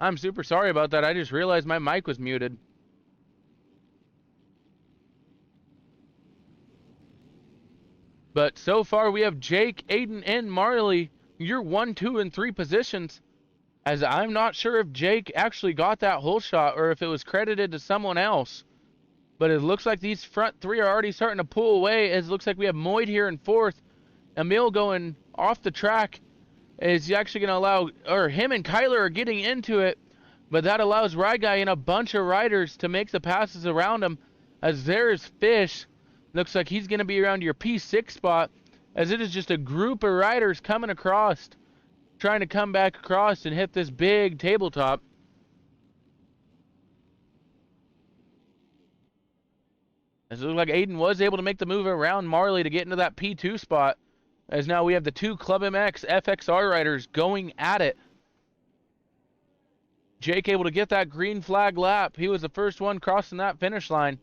I'm super sorry about that. I just realized my mic was muted. But so far we have Jake, Aiden, and Marley. You're 1, 2, and 3 positions. As I'm not sure if Jake actually got that hole shot or if it was credited to someone else. But it looks like these front three are already starting to pull away. As it looks like we have Moyd here in 4th. Emil going off the track. Is actually going to allow, or him and Kyler are getting into it. But that allows Ride Guy and a bunch of riders to make the passes around him. As there's Fish. Looks like he's going to be around your P6 spot. As it is just a group of riders coming across. Trying to come back across and hit this big tabletop. As it looks like Aiden was able to make the move around Marley to get into that P2 spot. As now we have the 2 Club MX FXR riders going at it. Jake able to get that green flag lap. He was the first one crossing that finish line.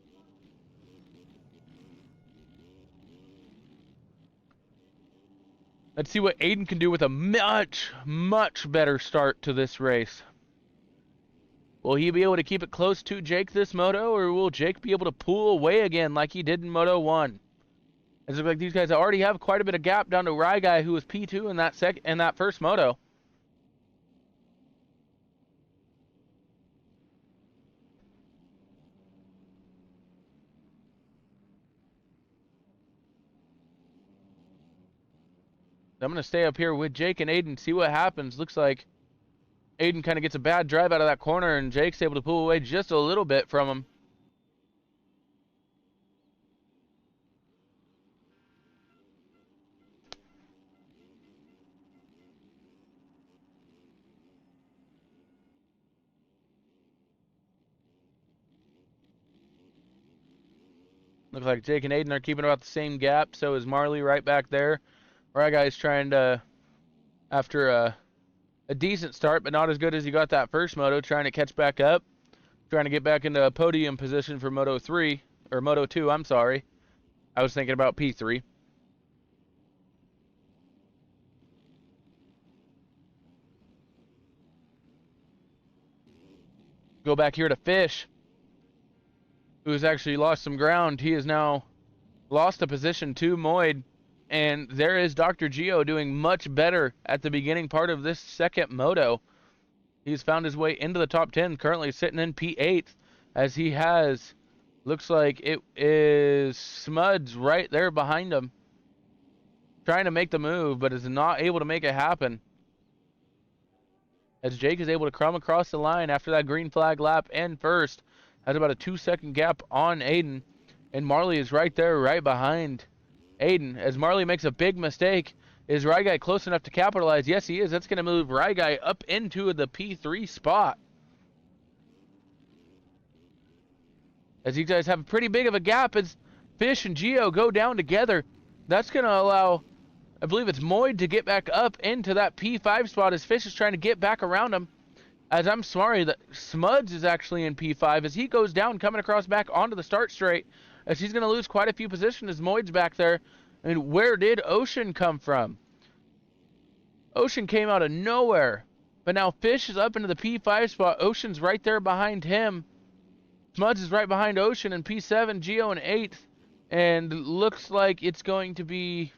Let's see what Aiden can do with a much, much better start to this race. Will he be able to keep it close to Jake this moto, or will Jake be able to pull away again like he did in Moto 1? It looks like these guys already have quite a bit of gap down to Rye Guy, who was P2 in that first moto. I'm going to stay up here with Jake and Aiden, see what happens. Looks like Aiden kind of gets a bad drive out of that corner, and Jake's able to pull away just a little bit from him. Looks like Jake and Aiden are keeping about the same gap, so is Marley right back there. Right guy's trying to, after a decent start, but not as good as he got that first moto, trying to catch back up. Trying to get back into a podium position for Moto 3, or Moto 2, I'm sorry. I was thinking about P3. Go back here to Fish, who has actually lost some ground. He has now lost a position to Moyd, and there is Dr. Geo doing much better at the beginning part of this second moto. He's found his way into the top 10, currently sitting in P8, as he has, looks like it is Smuds right there behind him, trying to make the move, but is not able to make it happen. As Jake is able to come across the line after that green flag lap and first, has about a 2-second gap on Aiden, and Marley is right there, right behind Aiden. As Marley makes a big mistake, is Rye Guy close enough to capitalize? Yes, he is. That's going to move Rye Guy up into the P3 spot. As you guys have pretty big of a gap as Fish and Geo go down together. That's going to allow, I believe it's Moyd, to get back up into that P5 spot as Fish is trying to get back around him. As I'm sorry, that Smuds is actually in P5 as he goes down, coming across back onto the start straight, as he's going to lose quite a few positions as Moyd's back there. And where did Ocean come from? Ocean came out of nowhere. But now Fish is up into the P5 spot. Ocean's right there behind him. Smuds is right behind Ocean in P7, Geo in 8th. And looks like it's going to be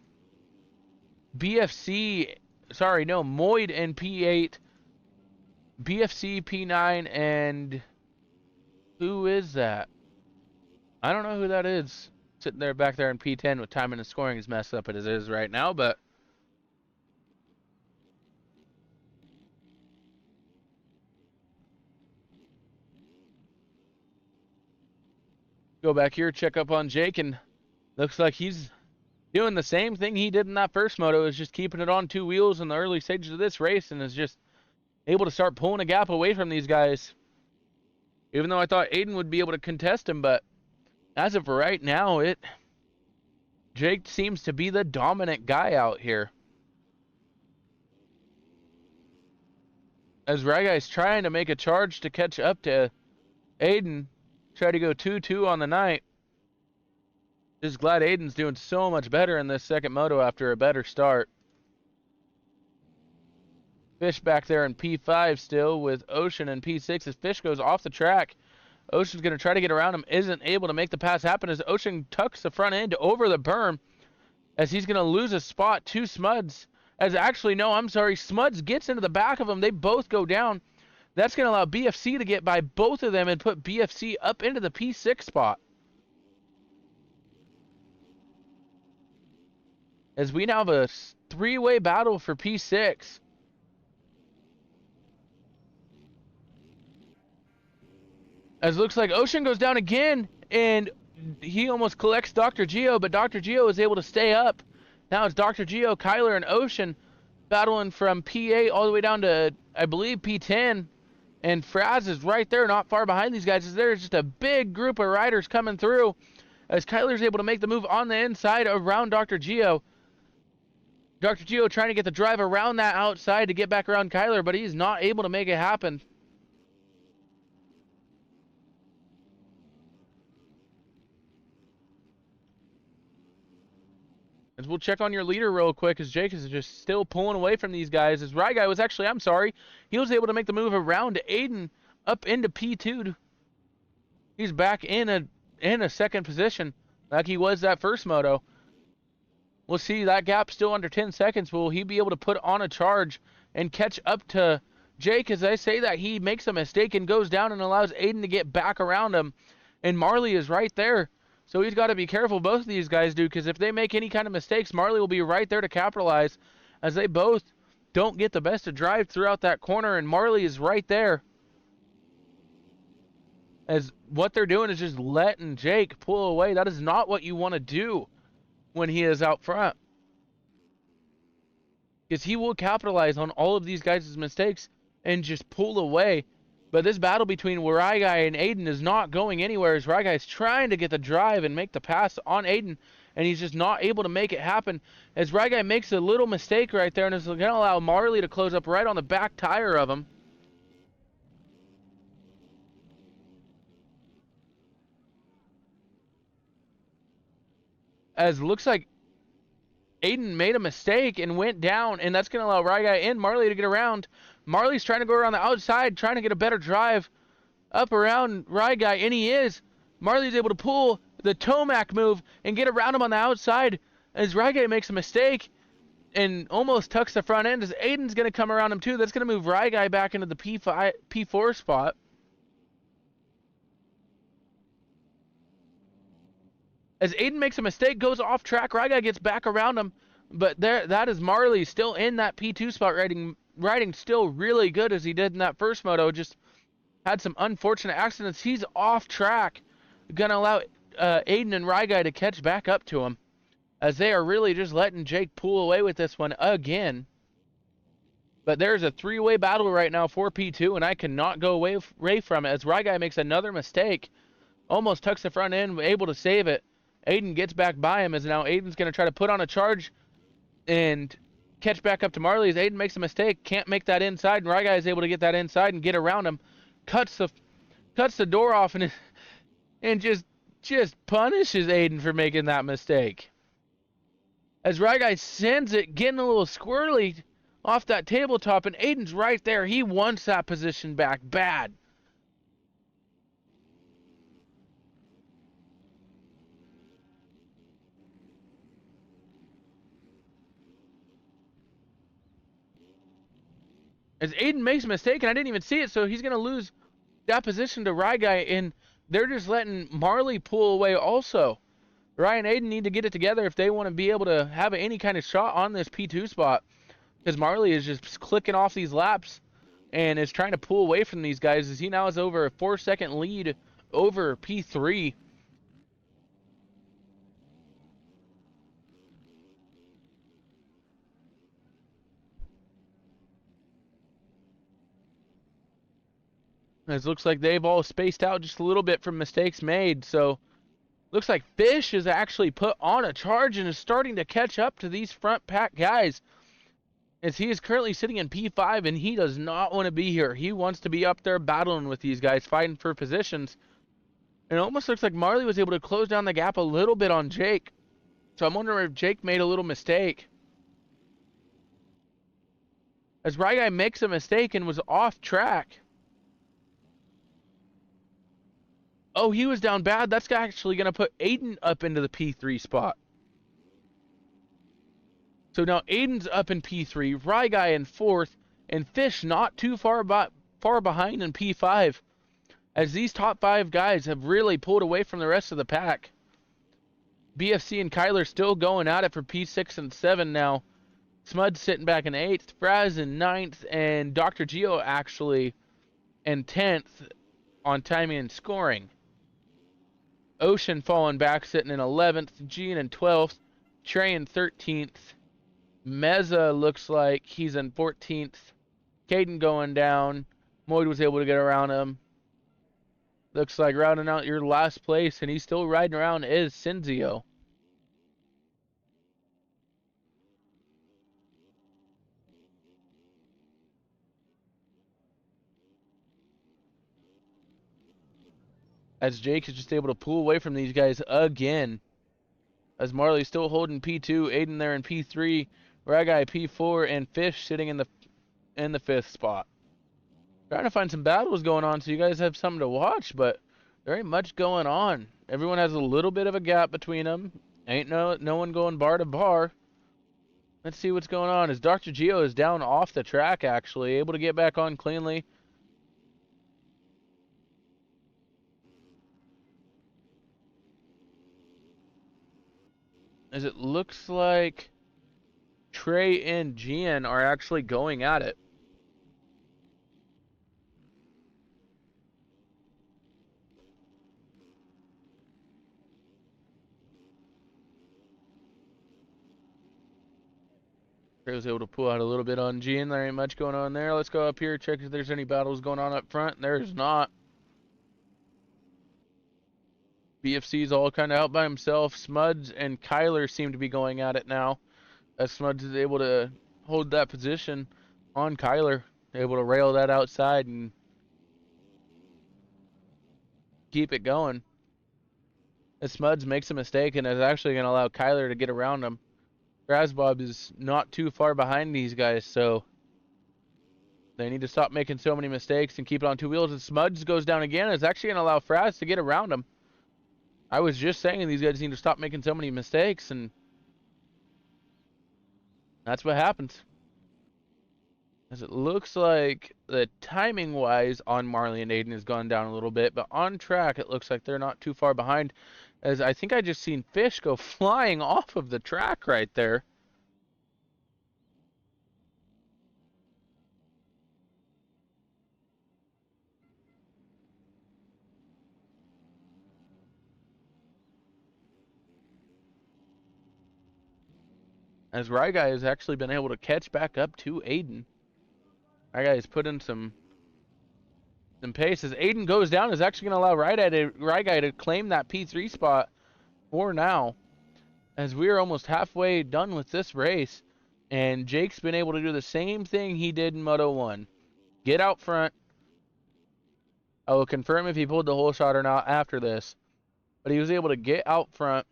BFC, sorry, no, Moyd in P8. BFC, P9, and who is that? I don't know who that is. Sitting there back there in P10 with timing and scoring as messed up as it is right now, but go back here, check up on Jake, and looks like he's doing the same thing he did in that first moto, is just keeping it on 2 wheels in the early stages of this race, and is just able to start pulling a gap away from these guys. Even though I thought Aiden would be able to contest him, but as of right now, Jake seems to be the dominant guy out here. As Ragai's trying to make a charge to catch up to Aiden, try to go 2-2 on the night. Just glad Aiden's doing so much better in this second moto after a better start. Fish back there in P5 still with Ocean in P6 as Fish goes off the track. Ocean's going to try to get around him, isn't able to make the pass happen as Ocean tucks the front end over the berm as he's going to lose a spot to Smuds. As actually, no, I'm sorry, Smuds gets into the back of him. They both go down. That's going to allow BFC to get by both of them and put BFC up into the P6 spot. As we now have a three-way battle for P6. As it looks like Ocean goes down again, and he almost collects Dr. Geo, but Dr. Geo is able to stay up. Now it's Dr. Geo, Kyler, and Ocean battling from P8 all the way down to, I believe, P10. And Fraz is right there, not far behind these guys, as there's just a big group of riders coming through. As Kyler's able to make the move on the inside around Dr. Geo. Dr. Geo trying to get the drive around that outside to get back around Kyler, but he's not able to make it happen. As we'll check on your leader real quick, as Jake is just still pulling away from these guys. As Rye Guy was actually, I'm sorry, he was able to make the move around to Aiden up into P2. He's back in a second position like he was that first moto. We'll see that gap still under 10 seconds. Will he be able to put on a charge and catch up to Jake? As I say that, he makes a mistake and goes down and allows Aiden to get back around him. And Marley is right there. So he's got to be careful, both of these guys do, because if they make any kind of mistakes, Marley will be right there to capitalize, as they both don't get the best of drive throughout that corner, and Marley is right there. As what they're doing is just letting Jake pull away. That is not what you want to do when he is out front, because he will capitalize on all of these guys' mistakes and just pull away. But this battle between Rai Guy and Aiden is not going anywhere, as Rai Guy is trying to get the drive and make the pass on Aiden, and he's just not able to make it happen. As Rai Guy makes a little mistake right there, and it's going to allow Marley to close up right on the back tire of him. As it looks like Aiden made a mistake and went down, and that's going to allow Rai Guy and Marley to get around. Marley's trying to go around the outside, trying to get a better drive up around Rai Guy, and he is. Marley's able to pull the Tomac move and get around him on the outside, as Rai Guy makes a mistake and almost tucks the front end, as Aiden's going to come around him too. That's going to move Rai Guy back into the P4 spot. As Aiden makes a mistake, goes off track, Rai Guy gets back around him, but that is Marley still in that P2 spot, riding still really good as he did in that first moto. Just had some unfortunate accidents. He's off track, gonna allow Aiden and Rai Guy to catch back up to him, as they are really just letting Jake pull away with this one again. But there's a three-way battle right now for P2, and I cannot go away from it, as Rai Guy makes another mistake, almost tucks the front end, able to save it. Aiden gets back by him, as now Aiden's gonna try to put on a charge and catch back up to Marley, as Aiden makes a mistake, can't make that inside, and Rai Guy is able to get that inside and get around him, cuts the door off, and just punishes Aiden for making that mistake. As Rai Guy sends it, getting a little squirrely off that tabletop, and Aiden's right there. He wants that position back bad. As Aiden makes a mistake, and I didn't even see it, so he's going to lose that position to Rai Guy, and they're just letting Marley pull away also. Rai and Aiden need to get it together if they want to be able to have any kind of shot on this P2 spot, because Marley is just clicking off these laps and is trying to pull away from these guys, as he now has over a 4-second lead over P3. It looks like they've all spaced out just a little bit from mistakes made. So looks like Fish is actually put on a charge and is starting to catch up to these front pack guys, as he is currently sitting in P5, and he does not want to be here. He wants to be up there battling with these guys, fighting for positions. And it almost looks like Marley was able to close down the gap a little bit on Jake. So I'm wondering if Jake made a little mistake. as Right Guy makes a mistake and was off track. Oh, he was down bad. That's actually going to put Aiden up into the P3 spot. So now Aiden's up in P3, Right Guy in 4th, and Fish not too far behind in P5, as these top 5 guys have really pulled away from the rest of the pack. BFC and Kyler still going at it for P6 and 7 now. Smud's sitting back in 8th, Fraz in 9th, and Dr. Geo actually in 10th on timing and scoring. Ocean falling back, sitting in 11th, Gene in 12th, Trey in 13th, Meza looks like he's in 14th, Caden going down, Moyd was able to get around him. Looks like rounding out your last place, and he's still riding around, is Cinzio. As Jake is just able to pull away from these guys again. As Marley's still holding P2, Aiden there in P3, Ragai P4, and Fish sitting in the 5th spot. Trying to find some battles going on so you guys have something to watch, but there ain't much going on. Everyone has a little bit of a gap between them. Ain't no one going bar to bar. Let's see what's going on. As Dr. Geo is down off the track, actually, able to get back on cleanly. As it looks like Trey and Gian are actually going at it. Trey was able to pull out a little bit on Gian. There ain't much going on there. Let's go up here, check if there's any battles going on up front. There's not. BFC's all kind of out by himself. Smuds and Kyler seem to be going at it now, as Smuds is able to hold that position on Kyler, able to rail that outside and keep it going. As Smuds makes a mistake and is actually going to allow Kyler to get around him. Razbob is not too far behind these guys, so they need to stop making so many mistakes and keep it on 2 wheels. And Smuds goes down again. It's actually going to allow Fraz to get around him. I was just saying these guys need to stop making so many mistakes, and that's what happens. As it looks like the timing-wise on Marley and Aiden has gone down a little bit, but on track it looks like they're not too far behind, as I think I just seen Fish go flying off of the track right there. As Ryguy has actually been able to catch back up to Aiden. Ryguy has put in some pace. As Aiden goes down, is actually going to allow Ryguy to claim that P3 spot for now. As we are almost halfway done with this race, and Jake's been able to do the same thing he did in Moto 1. Get out front. I will confirm if he pulled the whole shot or not after this. But he was able to get out front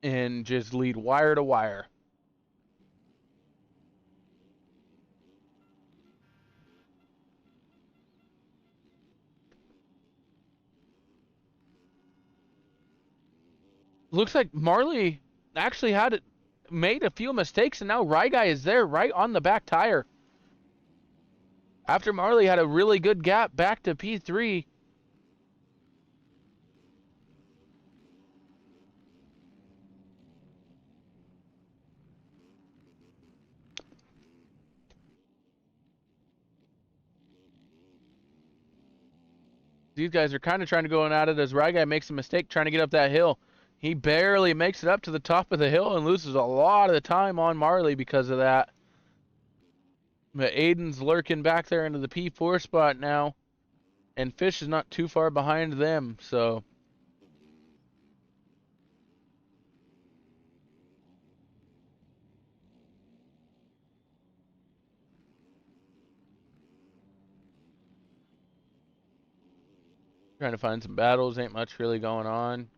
and just lead wire to wire. Looks like Marley actually made a few mistakes, and now Ryguy is there right on the back tire. After Marley had a really good gap back to P3. These guys are kind of trying to go at it as Ryguy makes a mistake trying to get up that hill. He barely makes it up to the top of the hill and loses a lot of the time on Marley because of that. But Aiden's lurking back there into the P4 spot now. And Fish is not too far behind them, so... Trying to find some battles, ain't much really going on.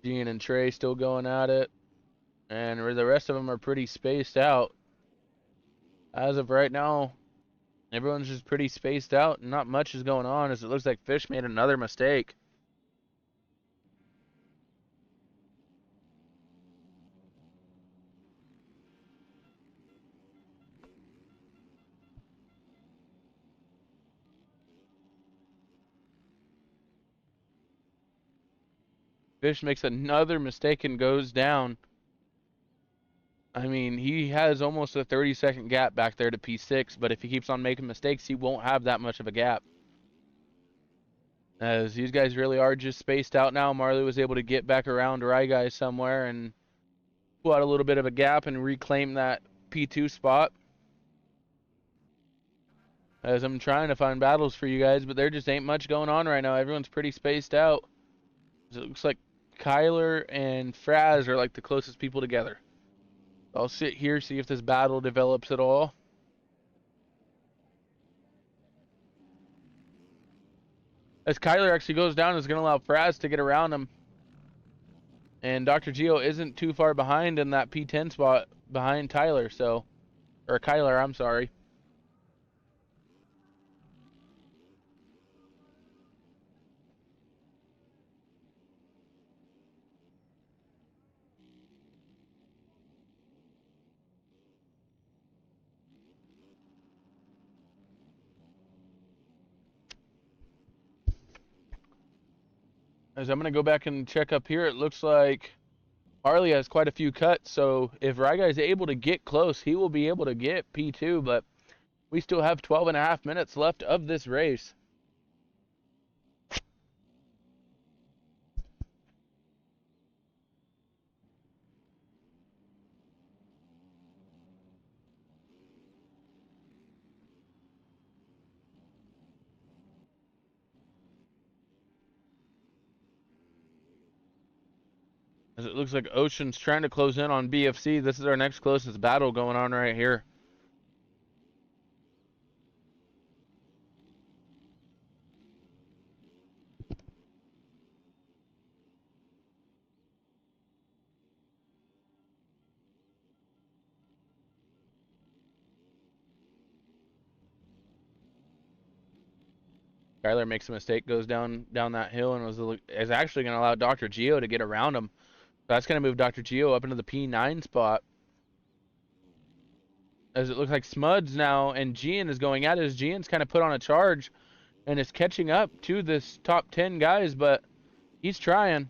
Gene and Trey still going at it. And the rest of them are pretty spaced out. As of right now, everyone's just pretty spaced out and not much is going on, as it looks like Fish made another mistake. Fish makes another mistake and goes down. I mean, he has almost a 30-second gap back there to P6, but if he keeps on making mistakes, he won't have that much of a gap. As these guys really are just spaced out now. Marley was able to get back around Rye Guy somewhere and pull out a little bit of a gap and reclaim that P2 spot. As I'm trying to find battles for you guys, but there just ain't much going on right now. Everyone's pretty spaced out. It looks like Kyler and Fraz are like the closest people together. I'll sit here, see if this battle develops at all. As Kyler actually goes down, is going to allow Fraz to get around him. And Dr. Geo isn't too far behind in that P10 spot behind Tyler, so... Or Kyler, I'm sorry. As I'm going to go back and check up here, it looks like Harley has quite a few cuts, so if Ryguy is able to get close, he will be able to get P2, but we still have 12.5 minutes left of this race. As it looks like Ocean's trying to close in on BFC. This is our next closest battle going on right here. Kyler makes a mistake, goes down that hill, and is actually going to allow Dr. Geo to get around him. That's going to move Dr. Geo up into the P9 spot. As it looks like Smuds now and Gian is going at it, as Gian's kind of put on a charge and is catching up to this top 10 guys, but he's trying.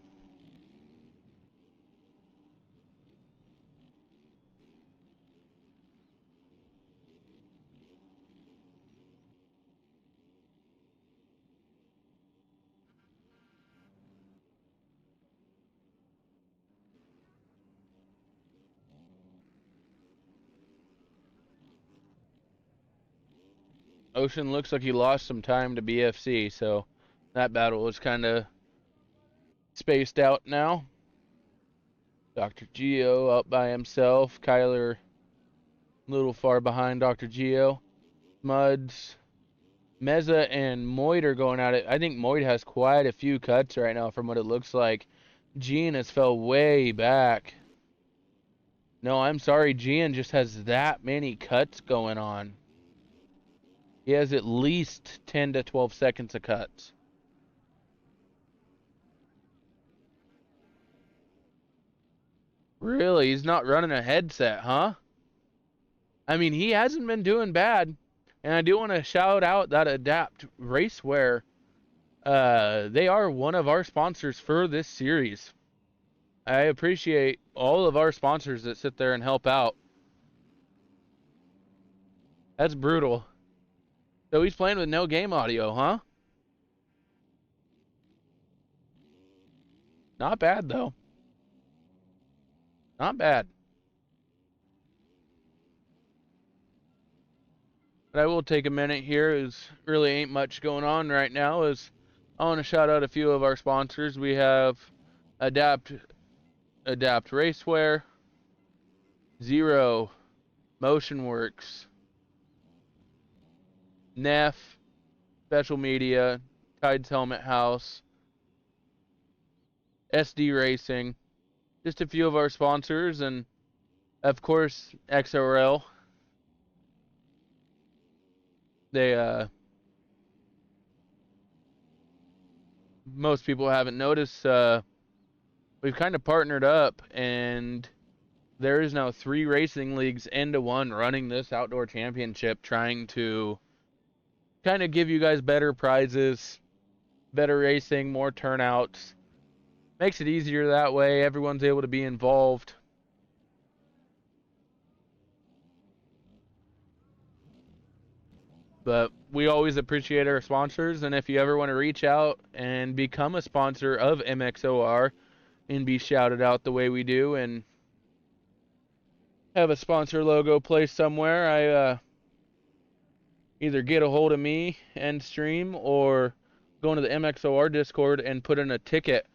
Ocean looks like he lost some time to BFC, so that battle is kind of spaced out now. Dr. Geo out by himself. Kyler a little far behind Dr. Geo. Muds, Meza, and Moid are going at it. I think Moid has quite a few cuts right now from what it looks like. Gian has fell way back. No, I'm sorry. Gian just has that many cuts going on. He has at least 10 to 12 seconds of cuts. Really? He's not running a headset, huh? I mean, he hasn't been doing bad. And I do want to shout out that Adapt Racewear. They are one of our sponsors for this series. I appreciate all of our sponsors that sit there and help out. That's brutal. So he's playing with no game audio, huh? Not bad, though. Not bad. But I will take a minute here, as really ain't much going on right now, as I want to shout out a few of our sponsors. We have Adapt Racewear, Zero, MotionWorks, Neff, Special Media, Tides Helmet House, SD Racing, just a few of our sponsors, and of course XRL. They most people haven't noticed, we've kind of partnered up, and there is now 3 racing leagues into one running this outdoor championship, trying to kind of give you guys better prizes, better racing, more turnouts. Makes it easier that way. Everyone's able to be involved. But we always appreciate our sponsors, and if you ever want to reach out and become a sponsor of MXOR and be shouted out the way we do and have a sponsor logo placed somewhere, I either get a hold of me and stream, or go into the MXOR Discord and put in a ticket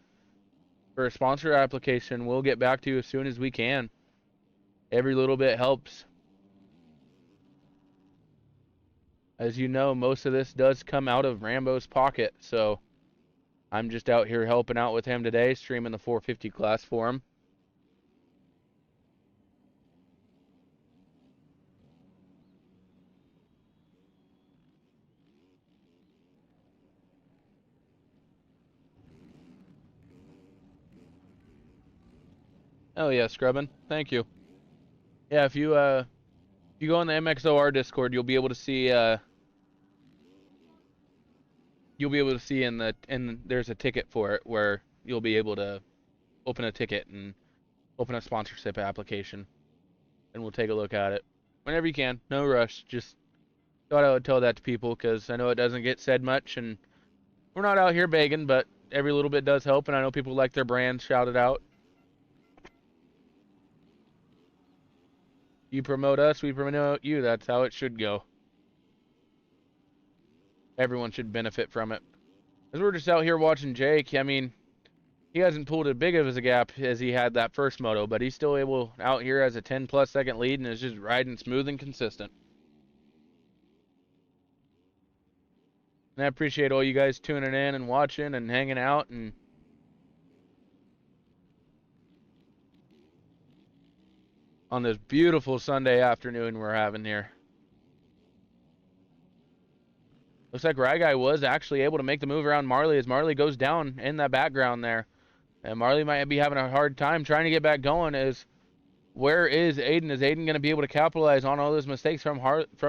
for a sponsor application. We'll get back to you as soon as we can. Every little bit helps. As you know, most of this does come out of Rambo's pocket, so I'm just out here helping out with him today, streaming the 450 class for him. Oh yeah, Scrubbin. Thank you. Yeah, if you go on the MXOR Discord, you'll be able to see in there's a ticket for it where you'll be able to open a ticket and open a sponsorship application, and we'll take a look at it whenever you can. No rush. Just thought I would tell that to people because I know it doesn't get said much, and we're not out here begging, but every little bit does help, and I know people like their brand shouted out. You promote us, we promote you. That's how it should go. Everyone should benefit from it. As we're just out here watching Jake, I mean, he hasn't pulled as big of a gap as he had that first moto, but he's still able out here as a 10+ second lead and is just riding smooth and consistent. And I appreciate all you guys tuning in and watching and hanging out and on this beautiful Sunday afternoon we're having here. Looks like Raceway was actually able to make the move around Marley as Marley goes down in that background there. And Marley might be having a hard time trying to get back going. Where is Aiden? Is Aiden going to be able to capitalize on all those mistakes from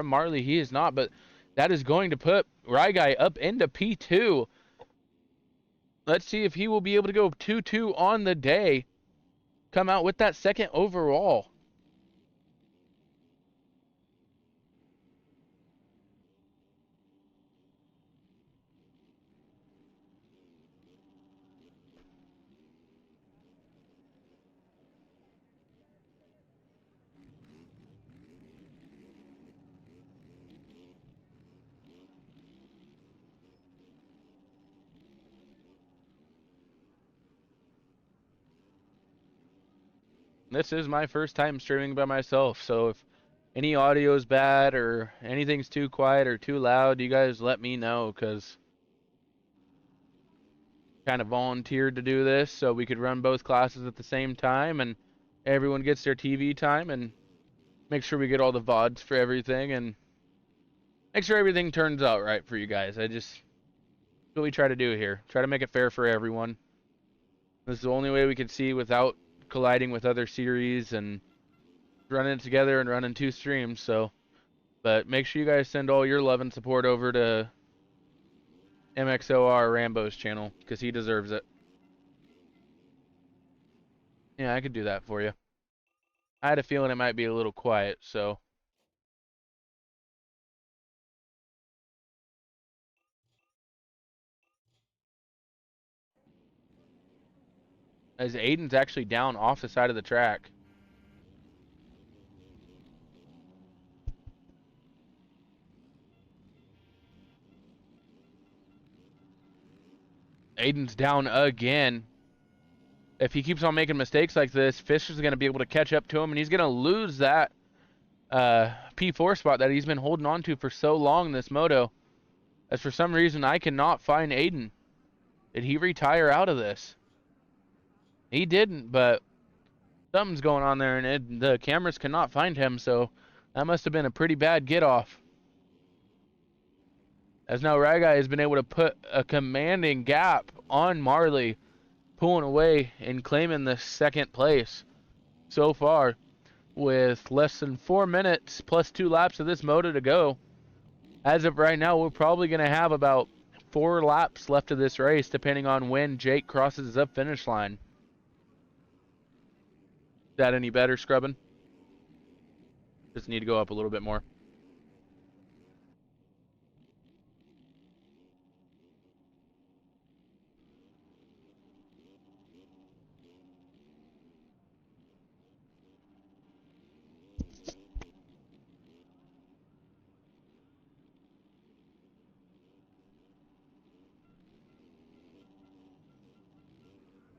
Marley? He is not, but that is going to put Raceway up into P2. Let's see if he will be able to go 2-2 on the day. Come out with that second overall. This is my first time streaming by myself, so if any audio is bad or anything's too quiet or too loud, you guys let me know, because kind of volunteered to do this so we could run both classes at the same time and everyone gets their TV time, and make sure we get all the VODs for everything and make sure everything turns out right for you guys. That's what we try to do here. Try to make it fair for everyone. This is the only way we can see without colliding with other series and running it together and running 2 streams. So, but make sure you guys send all your love and support over to MXOR Rambo's channel, because he deserves it. Yeah, I could do that for you. I had a feeling it might be a little quiet, so. As Aiden's actually down off the side of the track. Aiden's down again. If he keeps on making mistakes like this, Fisher's going to be able to catch up to him, and he's going to lose that P4 spot that he's been holding on to for so long in this moto. As for some reason, I cannot find Aiden. Did he retire out of this? He didn't, but something's going on there, and the cameras cannot find him, so that must have been a pretty bad get-off. As now Ragai has been able to put a commanding gap on Marley, pulling away and claiming the second place so far with less than 4 minutes plus 2 laps of this moto to go. As of right now, we're probably going to have about 4 laps left of this race, depending on when Jake crosses the finish line. Is that any better, Scrubbin? Just need to go up a little bit more.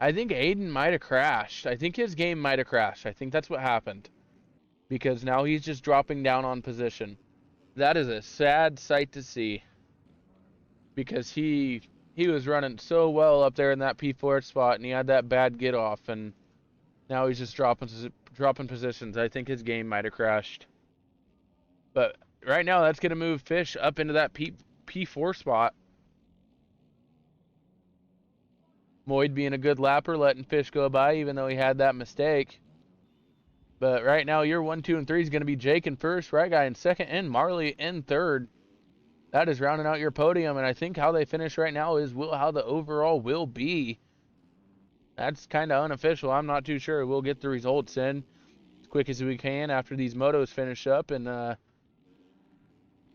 I think Aiden might have crashed. I think his game might have crashed. I think that's what happened. Because now he's just dropping down on position. That is a sad sight to see. Because he was running so well up there in that P4 spot, and he had that bad get off, and now he's just dropping positions. I think his game might have crashed. But right now, that's going to move Fish up into that P4 spot. Moyd being a good lapper, letting Fish go by, even though he had that mistake. But right now, your 1, 2, and 3 is going to be Jake in first, Right Guy in second, and Marley in third. That is rounding out your podium, and I think how they finish right now is how the overall will be. That's kind of unofficial. I'm not too sure. We'll get the results in as quick as we can after these motos finish up and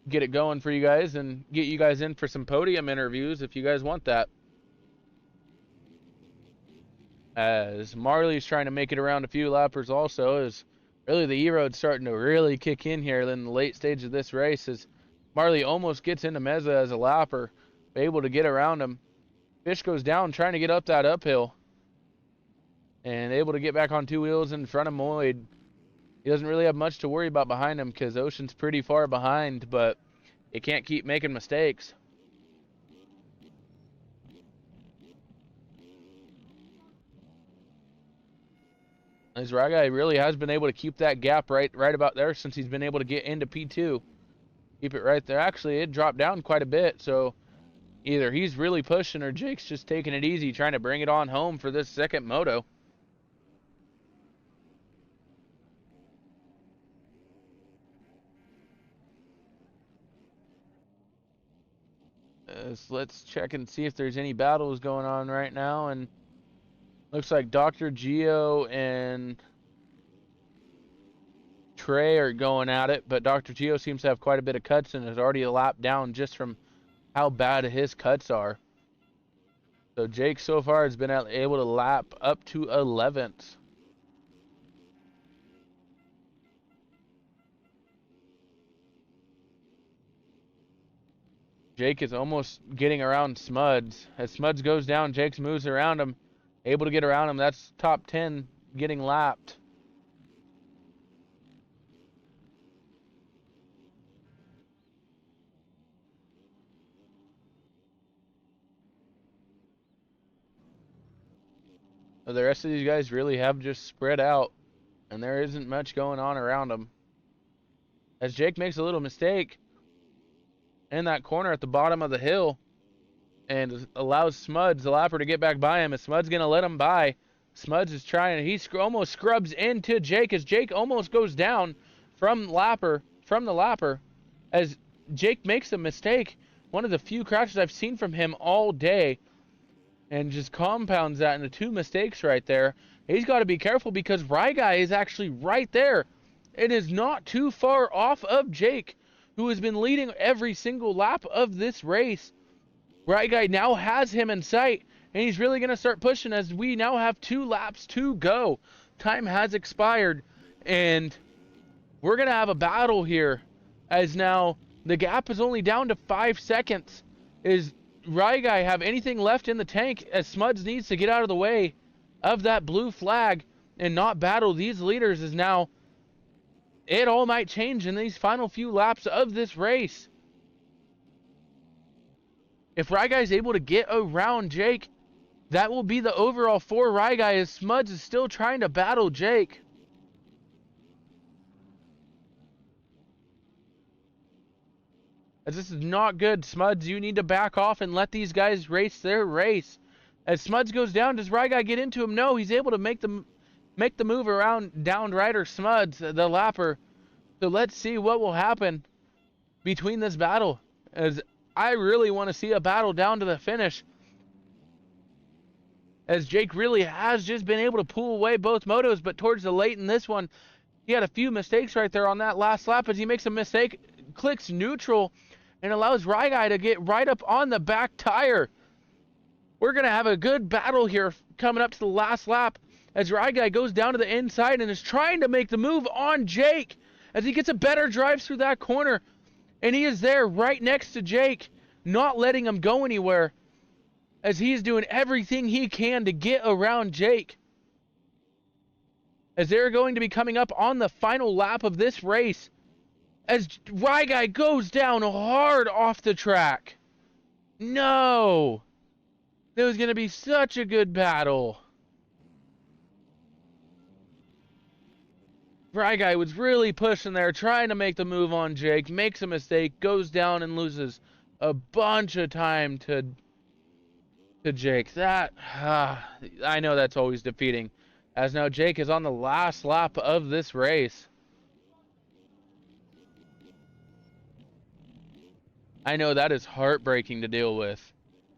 get it going for you guys and get you guys in for some podium interviews if you guys want that. As Marley's trying to make it around a few lappers also, as really the E-Road's starting to really kick in here in the late stage of this race, as Marley almost gets into Meza as a lapper, able to get around him. Fish goes down trying to get up that uphill, and able to get back on 2 wheels in front of Moyd. He doesn't really have much to worry about behind him because Ocean's pretty far behind, but it can't keep making mistakes. As Ragai really has been able to keep that gap right about there since he's been able to get into P2. Keep it right there. Actually, it dropped down quite a bit, so either he's really pushing or Jake's just taking it easy, trying to bring it on home for this second moto. Let's check and see if there's any battles going on right now, and looks like Dr. Geo and Trey are going at it, but Dr. Geo seems to have quite a bit of cuts and is already a lap down just from how bad his cuts are. So Jake so far has been able to lap up to 11th. Jake is almost getting around Smuds. As Smuds goes down, Jake moves around him, able to get around him. That's top 10 getting lapped. The rest of these guys really have just spread out, and there isn't much going on around them. As Jake makes a little mistake in that corner at the bottom of the hill and allows Smuds, the lapper, to get back by him. Is Smuds going to let him by? Smuds is trying. He almost scrubs into Jake as Jake almost goes down from the lapper as Jake makes a mistake. One of the few crashes I've seen from him all day, and just compounds that into 2 mistakes right there. He's got to be careful because Ryguy is actually right there. It is not too far off of Jake, who has been leading every single lap of this race. Ryguy now has him in sight, and he's really going to start pushing as we now have 2 laps to go. Time has expired, and we're going to have a battle here as now the gap is only down to 5 seconds. Is Ryguy have anything left in the tank as Smuds needs to get out of the way of that blue flag and not battle these leaders? Is now it all might change in these final few laps of this race. If Ryguy is able to get around Jake, that will be the overall for Ryguy as Smuds is still trying to battle Jake. As this is not good. Smuds, you need to back off and let these guys race their race. As Smuds goes down, does Ryguy get into him? No, he's able to make the move around downed rider Smuds, the lapper. So let's see what will happen between this battle, as I really want to see a battle down to the finish, as Jake really has just been able to pull away both motos, but towards the late in this one, he had a few mistakes right there on that last lap, as he makes a mistake, clicks neutral, and allows Ryguy to get right up on the back tire. We're going to have a good battle here coming up to the last lap, as Ryguy goes down to the inside and is trying to make the move on Jake, as he gets a better drive through that corner. And he is there right next to Jake, not letting him go anywhere, as he's doing everything he can to get around Jake. As they're going to be coming up on the final lap of this race, as Ryguy goes down hard off the track. No! It was going to be such a good battle. Ryguy was really pushing there, trying to make the move on Jake, makes a mistake, goes down and loses a bunch of time to Jake. That, I know that's always defeating, as now Jake is on the last lap of this race. I know that is heartbreaking to deal with.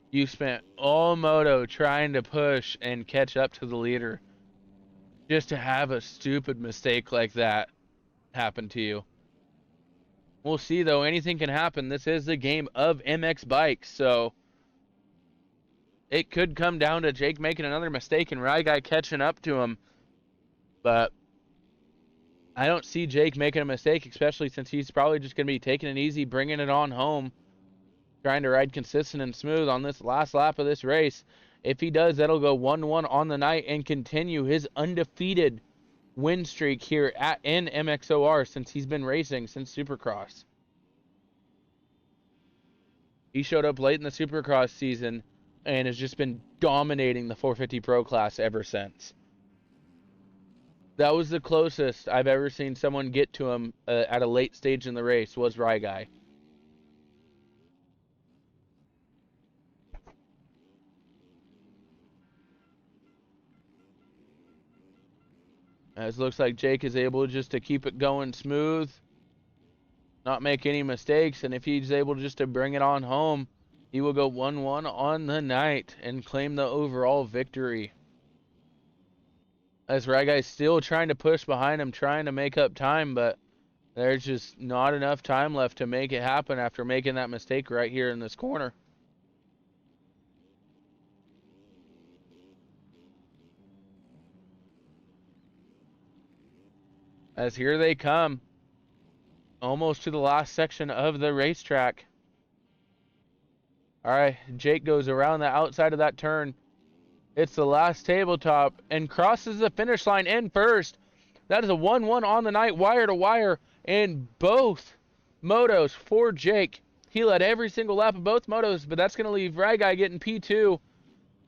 You spent all moto trying to push and catch up to the leader, just to have a stupid mistake like that happen to you. We'll see, though. Anything can happen. This is the game of MX bikes, so it could come down to Jake making another mistake and Ryguy catching up to him. But I don't see Jake making a mistake, especially since he's probably just going to be taking it easy, bringing it on home, trying to ride consistent and smooth on this last lap of this race. If he does, that'll go 1-1 on the night and continue his undefeated win streak here in MXOR since he's been racing since Supercross. He showed up late in the Supercross season and has just been dominating the 450 Pro class ever since. That was the closest I've ever seen someone get to him at a late stage in the race, was Ryguy. As it looks like Jake is able just to keep it going smooth, not make any mistakes, and if he's able just to bring it on home, he will go 1-1 on the night and claim the overall victory. As Ryguy's still trying to push behind him, trying to make up time, but there's just not enough time left to make it happen after making that mistake right here in this corner. As here they come, almost to the last section of the racetrack. All right, Jake goes around the outside of that turn. It's the last tabletop and crosses the finish line in first. That is a 1-1 on the night, wire to wire, and both motos for Jake. He led every single lap of both motos, but that's going to leave Ryguy getting P2.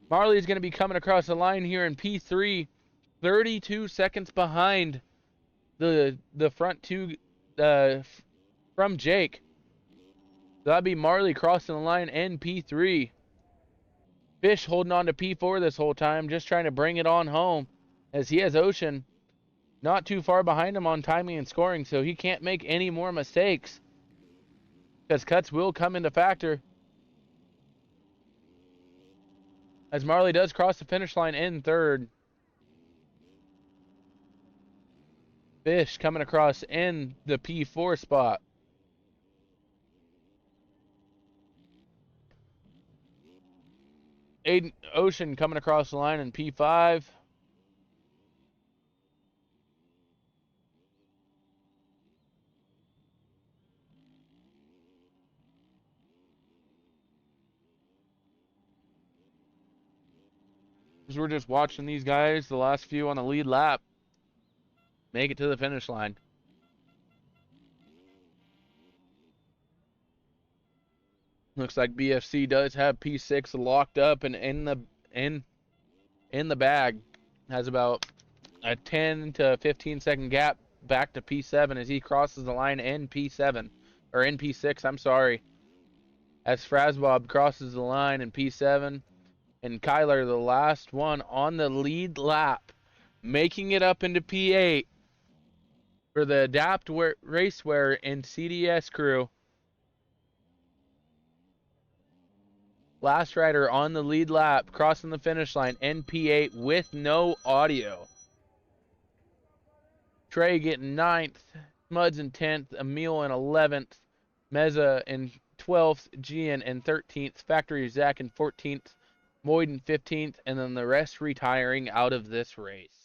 Marley's going to be coming across the line here in P3, 32 seconds behind the front two from Jake. That'd be Marley crossing the line in P3. Fish holding on to P4 this whole time, just trying to bring it on home, as he has Ocean not too far behind him on timing and scoring, so he can't make any more mistakes, because cuts will come into factor. As Marley does cross the finish line in third. Fish coming across in the P4 spot. Aiden Ocean coming across the line in P5. As we're just watching these guys, the last few on the lead lap, make it to the finish line. Looks like BFC does have P6 locked up and in the bag. Has about a 10 to 15 second gap back to P7 as he crosses the line in P7 or in P6. I'm sorry. as Frasbob crosses the line in P7, and Kyler, the last one on the lead lap, making it up into P8 for the Adapt Racewear and CDS crew. Last rider on the lead lap, crossing the finish line in P8 with no audio. Trey getting 9th, Smuds in 10th, Emil in 11th, Meza in 12th, Gian in 13th, Factory Zach in 14th, Moyd in 15th, and then the rest retiring out of this race.